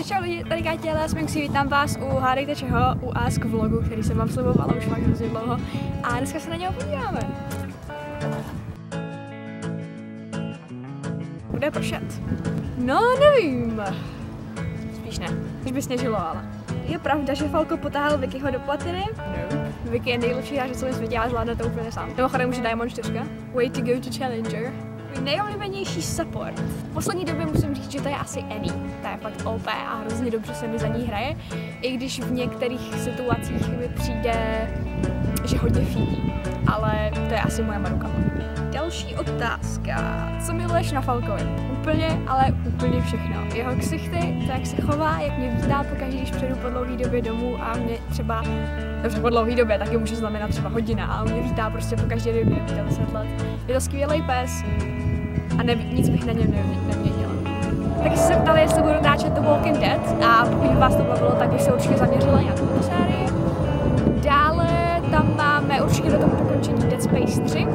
Čau lidi, tady Káťa, já jsem si vítám vás u hádejte čeho, u Ask vlogu, který jsem vám slibovala už fakt hrozně dlouho a dneska se na něho podíváme. Bude pršet? No nevím. Spíš ne, už by sněžilo, ale. Je pravda, že Falco potáhl Vickyho do platiny? No. Vicky je nejlepší hráč, co mi světě, ale zvládne to úplně sám. Mimochodem už je Diamond 4. Way to go to Challenger. Nejoblíbenější support. V poslední době musím říct, že to je asi Annie. Ta je fakt OP a hrozně dobře se mi za ní hraje, i když v některých situacích mi přijde, že hodně feedí. Ale to je asi moje Marukama. Další otázka. Co miluješ na Falcovi? Úplně, ale úplně všechno. Jeho ksichty, to jak se chová, jak mě vítá pokaždé, když přijdu po dlouhé době domů a mě třeba, dobře po dlouhé době, taky může znamenat třeba hodina a mě vítá prostě po každé době, vítá 10 let. Je to skvělý pes a nic bych na něm neměnila. Taky se ptali, jestli budu natáčet The Walking Dead a pokud vás to bavilo, tak bych se určitě zaměřila na tuto sérii. Dále tam máme určitě do toho dokončení Dead Space 3.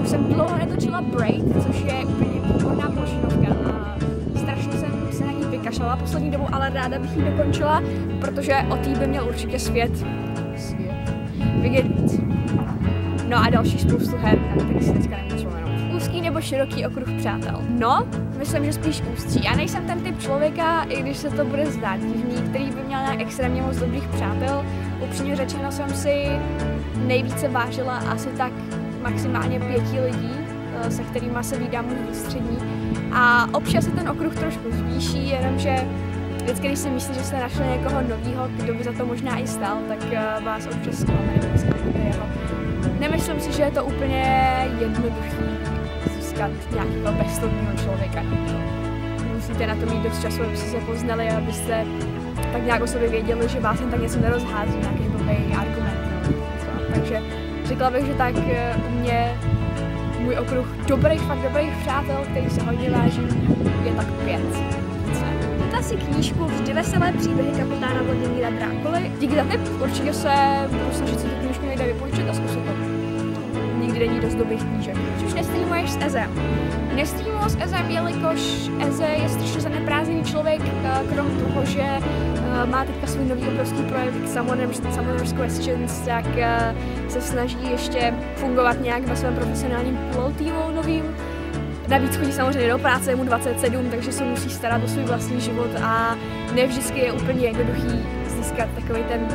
Jsem dlouho netočila Braid, což je úplně výborná plošinovka a strašně jsem se na ní vykašlala poslední dobu, ale ráda bych ji dokončila, protože o té by měl určitě svět vidět víc. No a další spoustu her, na který si teďka nemůžu vzpomenout. Úzký nebo široký okruh přátel? No, myslím, že spíš úzký. Já nejsem ten typ člověka, i když se to bude zdát divný, který by měl nějak extrémně moc dobrých přátel. Upřímně řečeno jsem si nejvíce vážila asi tak maximálně 5 lidí, se kterými se vídám můj výstřední. A občas se ten okruh trošku zvýší, jenomže vždycky, když si myslí, že jste našli někoho novýho, kdo by za to možná i stál, tak vás občas zklamáte jeho. Nemyslím si, že je to úplně jednoduchý získat nějakého bezstudního člověka. Musíte na to mít dost času, abyste se poznali, abyste tak nějak o sobě věděli, že vás jen tak něco nerozhází, nějaký blbý argument. Takže řekla bych, že tak u mě můj okruh fakt dobrých přátel, který se hodně vážím, je tak 5. Četla si knížku Vždy veselé příběhy kapitána Vladimíra Drákuly. Díky za tip, určitě se budu snažit si tu knížku někde vypůjčit a zkusit to. Nikdy není dost dobrých knížek. Což nestreamuješ s Ezem? Nestreamuji s Ezem, jelikož Eze je strašně zaneprázdněný člověk, krom toho, že má teďka svůj nový obrovský projekt Summoner's Questions, tak se snaží ještě fungovat nějak ve svém profesionálním LOL týmu novým. Navíc chodí samozřejmě do práce, je mu 27, takže se musí starat o svůj vlastní život a ne vždycky je úplně jednoduchý získat takový ten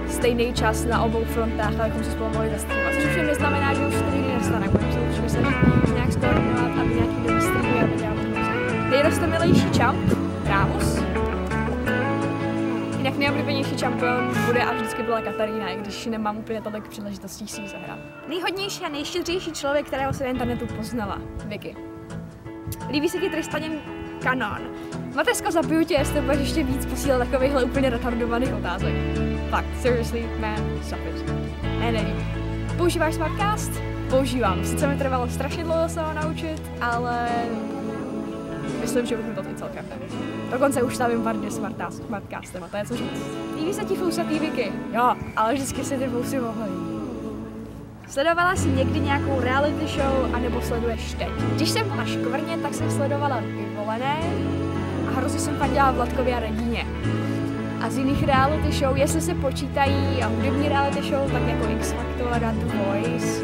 stejný čas na obou frontách, abychom se spolu mohli zastřívat. Což už neznamená, že už to nikdy nestane, budeme se určitě snažit nějak skoordinovat, aby nějaký nový streamy a dělat to. Nejrostomilejší champ, Rámus. Jinak nejoblíbenější čampion bude a vždycky byla Katarína, i když nemám úplně tolik příležitostí si ji zahrát. Nejhodnější a nejštědřejší člověk, kterého se na internetu poznala, Vicky. Líbí se ti Tristanin kanon. Mateřsko, zabiju tě, jestli budeš ještě víc posílat takovýchhle úplně retardovaných otázek. Fakt, seriously, man, stop it. Nevím. Používáš Smartcast? Používám. Sice mi trvalo strašně dlouho se ho naučit, ale myslím, že už mi to teď celkem jde. Dokonce už stavím pár Smartcastem a to je co říct. Líbí se ti fousatý Vicky? Jo, ale vždycky si ty fousy oholí. Sledovala jsi někdy nějakou reality show, anebo sleduješ teď? Když jsem byla škvrně, tak jsem sledovala Vyvolené a hrozně jsem fandila Vladkovi a Regíně. A z jiných reality show, jestli se počítají a hudební reality show, tak jako X Factor a The Voice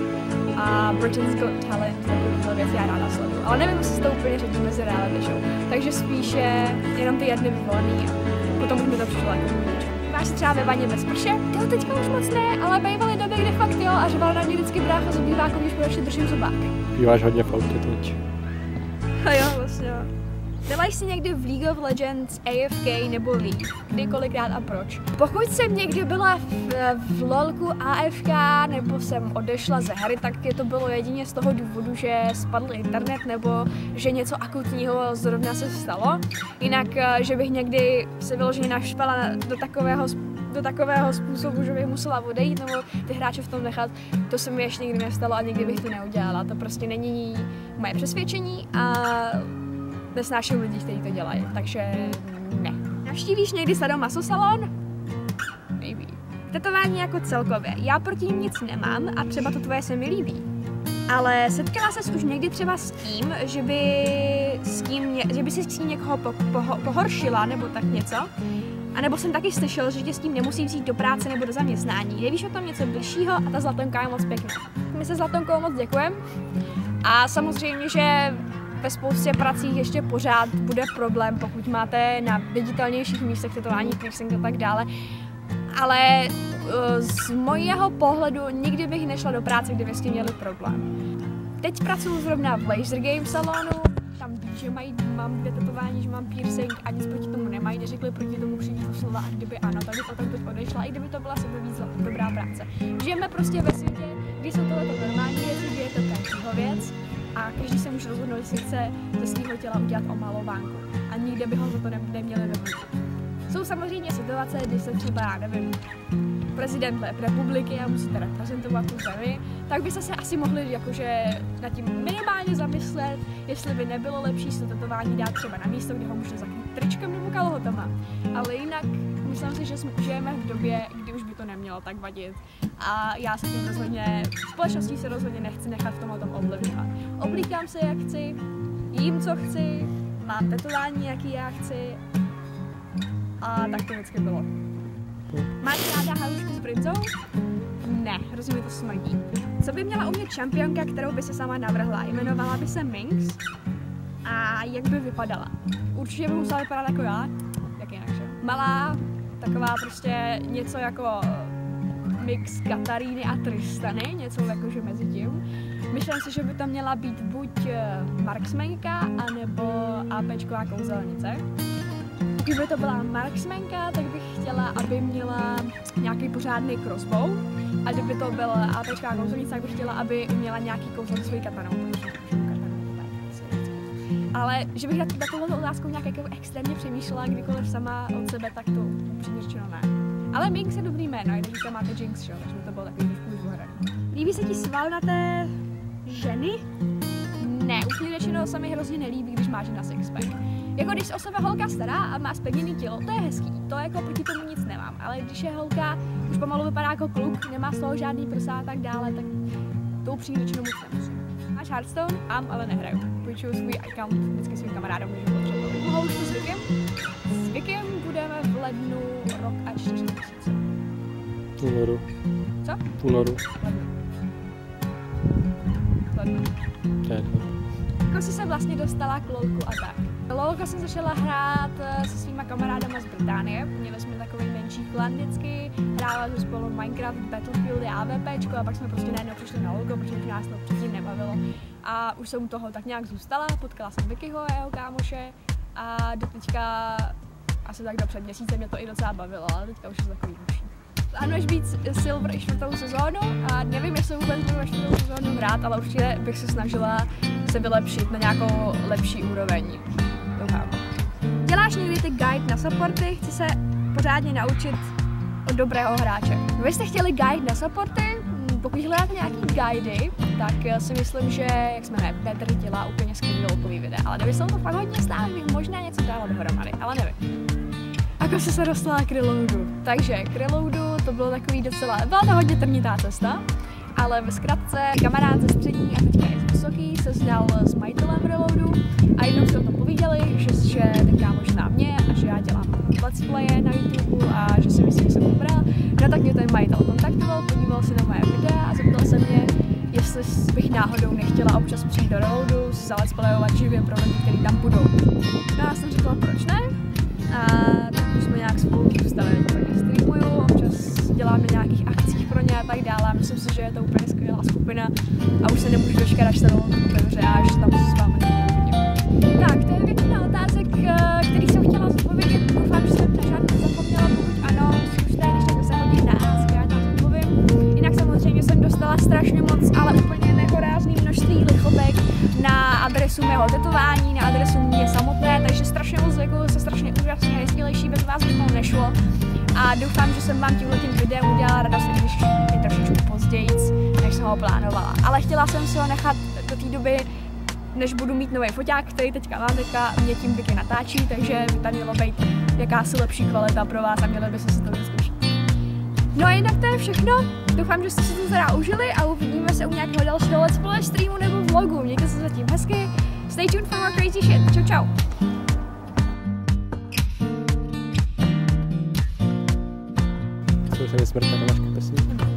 a Britain's Got Talent, takové věci já ráda sleduju. Ale nevím, jestli se to úplně řadí mezi reality show. Takže spíše jenom ty jedny Vyvolený a potom už mi to přišlo jako můžu. Máš třeba ve vaně bez prše? Jo, teďka už moc ne, ale bývaly doby, kde fakt jo, a řval na mě vždycky brácha z obýváku, když konečně držím zubák. Býváš hodně v autě teď. A jo, vlastně jo. Byla jsi někdy v League of Legends, AFK nebo League? Kdy, kolikrát a proč? Pokud jsem někdy byla v LOLku AFK nebo jsem odešla ze hry, tak to bylo jedině z toho důvodu, že spadl internet nebo že něco akutního zrovna se stalo. Jinak, že bych někdy se vyloženě naštvala do takového způsobu, že bych musela odejít nebo ty hráče v tom nechat, to se mi ještě nikdy nestalo a nikdy bych to neudělala. To prostě není moje přesvědčení a nesnáším lidi, kteří to dělají, takže ne. Navštívíš někdy sadomaso-salon? Maybe. Tetování jako celkově. Já proti ním nic nemám a třeba to tvoje se mi líbí. Ale setkala ses už někdy třeba s tím, že by že by si s tím někoho pohoršila nebo tak něco. A nebo jsem taky slyšel, že tě s tím nemusí vzít do práce nebo do zaměstnání. Nevíš o tom něco bližšího a ta Zlatonka je moc pěkná. My se Zlatonkou moc děkujeme. A samozřejmě, že ve spoustě prací ještě pořád bude problém, pokud máte na viditelnějších místech tetování, piercing a tak dále. Ale z mojého pohledu nikdy bych nešla do práce, kdyby s tím měli problém. Teď pracuji zrovna v Laser Game salonu, tam ví, že mám dvě tetování, že mám piercing a nic proti tomu nemají, neřekli proti tomu příliš slova a kdyby ano, tak bych potom teď odešla, i kdyby to byla sebevíc dobrá práce. Žijeme prostě ve světě, kdy jsou tohleto normální věci, kdy je to každýho věc a každý se může rozhodnout, jestli chce ze svého těla udělat omalovánku a nikde by ho za to neměli vyhodit. Jsou samozřejmě situace, kdy se třeba, já nevím, prezident republiky a musíte reprezentovat tu zemi, tak by se asi mohli jakože nad tím minimálně zamyslet, jestli by nebylo lepší si to tetování dát třeba na místo, kde ho můžete zakrýt tričkem nebo kalhotama. Ale jinak myslím si, že žijeme v době, kdy už by to nemělo tak vadit. A já se tím rozhodně, společností se rozhodně nechci nechat v tomhle ovlivňovat. Oblíkám se jak chci, jím co chci, mám tetování jaký já chci a tak to vždycky bylo. Máš ráda halušku s brinzou? Ne, hrozně mi to smrdí. Co by měla umět šampionka, kterou by se sama navrhla? Jmenovala by se Minx? A jak by vypadala? Určitě by musela vypadat jako já. Jak jinak, že? Malá, taková prostě něco jako mix Kataríny a Tristany, něco jakože mezi tím. Myslím si, že by to měla být buď marksmanka, anebo APčková kouzelnice. Kdyby to byla marksmanka, tak bych chtěla, aby měla nějaký pořádný crossbow. A kdyby to byla APčková kouzelnice, tak bych chtěla, aby měla nějaký kouzlo svojí katanou. Ale že bych na takovou otázku nějak jako extrémně přemýšlela kdykoliv sama od sebe, tak to upřímně řečeno ne. Ale Minx je dobrý jméno, i když tam máte Jinx, že? Takže by to bylo takový trošku vyhraný. Líbí se ti svalnaté ženy? Ne, upřímně řečeno se mi hrozně nelíbí, když má žena sixpack. Jako když o sebe holka stará a má zpevněný tělo, to je hezký, to jako proti tomu nic nemám, ale když je holka, už pomalu vypadá jako kluk, nemá z toho žádný prsa a tak dále, tak to upřímně řečeno moc nemusím. Máš Hearthstone? Ale nehraju. Půjčuju svůj account vždycky svým kamarádům, když ho potřebuji. Mohou už to s Vikem? S Vikem budeme v lednu rok a 4 měsíce. Půlnoru. Co? Půlnoru. Lednu. Lednu. Jako jsi se vlastně dostala k LOLku a tak. LOLka jsem začala hrát se svýma kamarádama z Británie. Měli jsme takový menší klan vždycky, hrála jsme spolu Minecraft, Battlefield a AVPčko a pak jsme prostě najednou přišli na LOLko, protože nás to předtím nebavilo. A už jsem u toho tak nějak zůstala, potkala jsem Vickyho a jeho kámoše a do teďka asi tak do před měsícem mě to i docela bavilo, ale teďka už je to takový lepší. Plánuješ být Silver i 4. sezónu a nevím, jestli vůbec budu ve 4. sezónu hrát, ale určitě bych se snažila se vylepšit na nějakou lepší úroveň. Doufám. Děláš někdy ty guide na supporty? Chci se pořádně naučit od dobrého hráče. Vy jste chtěli guide na supporty? Pokud hledáte nějaký guidy, tak si myslím, že, jak jsme Petr dělá úplně skvělý lolkový videa, ale kdyby se to fakt hodně stále, bych možná něco dala dohromady, ale nevím. Ako se dostala k reloadu. Takže k reloadu to bylo takový docela, byla to hodně trnitá cesta, ale ve zkratce kamarád ze střední a teďka i z vysoký se znal s majitelem reloadu a jednou si o tom povídali, že ten kámoš zná mě a že já dělám let's playe na YouTube a že si myslím, že jsem dobrá. No tak mě ten majitel kontaktoval, podíval se na moje videa a zeptal se mě, jestli bych náhodou nechtěla občas přijít do reloadu, za let's playovat živě pro lidi, kteří tam budou. No já jsem řekla, proč ne? A tak už jsme nějak spolu zůstali, takže streamuju, občas děláme nějakých akcích pro ně a tak dále. Myslím si, že je to úplně skvělá skupina a už se nemůžu dočkat, až se dobře, až tam s vámi uvidím. Tak, to je většina otázek, který jsem chtěla zodpovědět. Doufám, že jsem na žádnou zapomněla, pokud ano, zkušte, když tak se hodí na ask, já tam odpovím. Jinak samozřejmě jsem dostala strašně moc, ale úplně nehorázný množství lichotek na adresu mého tetování, na adresu mě samotné, takže strašně moc děkuju, se strašně úžasně nejskvělejší, bez vás by to nešlo. A doufám, že jsem vám tímhletím videem udělala radost, když je trošičku později, než jsem ho plánovala. Ale chtěla jsem si ho nechat do té doby, než budu mít nový foťák, který teďka mám, mě tím Vicky natáčí, takže by tam mělo být jakási lepší kvalita pro vás a měli by se to víc užít. No a jinak to je všechno. Doufám, že jste si to teda užili a uvidíme se u nějakého dalšího let's play streamu nebo vlogu. Mějte se zatím hezky, Stay tuned for more crazy shit. Čau, čau. Zkoušeli jsme, máš kapesník.